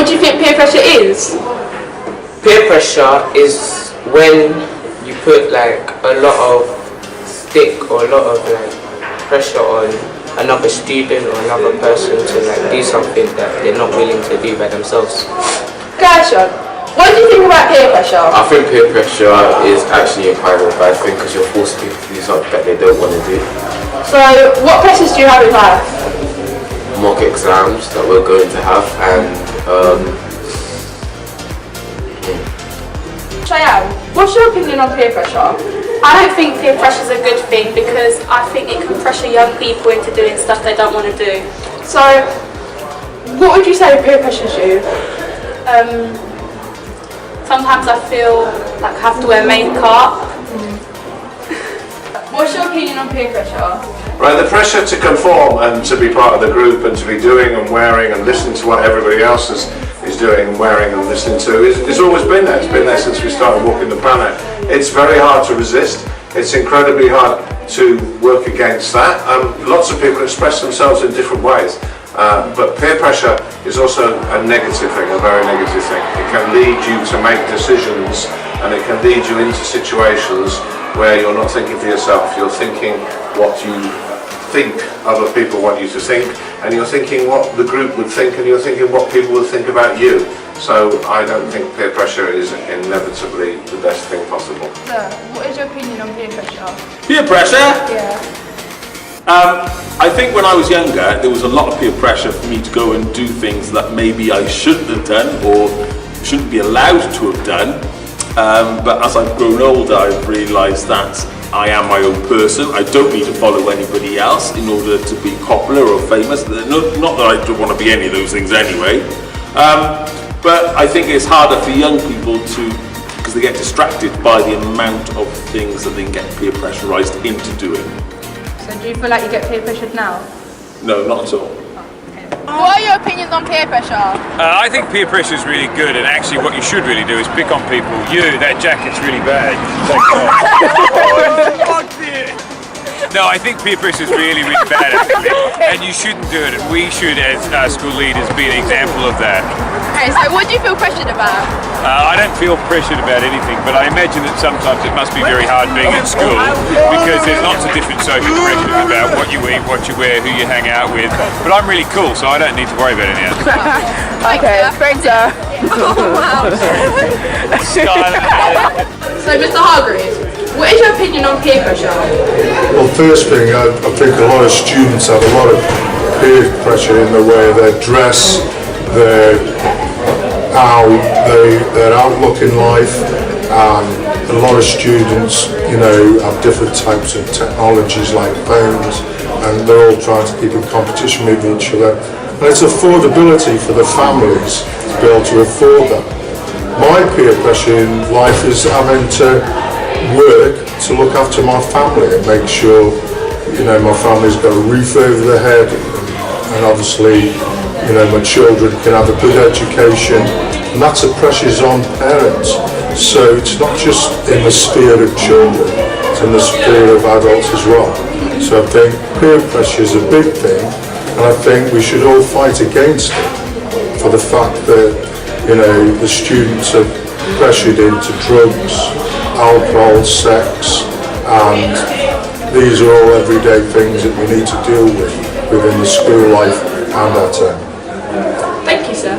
what do you think peer pressure is? Peer pressure is when you put like a lot of stick or a lot of like pressure on another student or another person to like do something that they're not willing to do by themselves. Gershon, what do you think about peer pressure? I think peer pressure is actually a kind of bad thing because you're forcing people to do something that they don't want to do. So, what pressures do you have in life? Mock exams that we're going to have and Cheyenne, what's your opinion on peer pressure? I don't think peer pressure is a good thing because I think it can pressure young people into doing stuff they don't want to do. So, what would you say peer pressures you? Sometimes I feel like I have to wear makeup. What's your opinion on peer pressure? Right, the pressure to conform and to be part of the group and to be doing and wearing and listening to what everybody else is doing and wearing and listening to it's always been there. It's been there since we started walking the planet. It's very hard to resist. It's incredibly hard to work against that. Lots of people express themselves in different ways. But peer pressure is also a negative thing, a very negative thing. It can lead you to make decisions and it can lead you into situations where you're not thinking for yourself, you're thinking what you think other people want you to think, and you're thinking what the group would think, and you're thinking what people would think about you. So I don't think peer pressure is inevitably the best thing possible. Sir, what is your opinion on peer pressure? Peer pressure? Yeah. I think when I was younger, there was a lot of peer pressure for me to go and do things that maybe I shouldn't have done or shouldn't be allowed to have done. But as I've grown older, I've realised that I am my own person. I don't need to follow anybody else in order to be popular or famous. Not that I don't want to be any of those things anyway. But I think it's harder for young people because they get distracted by the amount of things that they can get peer pressurised into doing. So do you feel like you get peer pressured now? No, not at all. What are your opinions on peer pressure? I think peer pressure is really good, and actually what you should really do is pick on people. That jacket's really bad. No, I think peer pressure is really, really bad, actually. And you shouldn't do it, and we should, as school leaders, be an example of that. Okay, so what do you feel pressured about? I don't feel pressured about anything, but I imagine that sometimes it must be very hard being at school because there's lots of different social pressures about what you eat, what you wear, who you hang out with. But I'm really cool, so I don't need to worry about any of that. Okay, thanks, sir. So, Mr. Hargreaves, what is your opinion on peer pressure? Well, first thing, I think a lot of students have a lot of peer pressure in the way they dress, their outlook in life, and a lot of students, have different types of technologies like phones, and they're all trying to keep in competition with each other. And it's affordability for the families to be able to afford that. My peer pressure in life is having to work to look after my family and make sure, my family's got a roof over their head, and obviously, my children can have a good education, and that's a pressures on parents. So it's not just in the sphere of children, it's in the sphere of adults as well. So I think peer pressure is a big thing, and I think we should all fight against it for the fact that, the students are pressured into drugs, alcohol, sex, and these are all everyday things that we need to deal with within the school life and our town. Thank you, sir.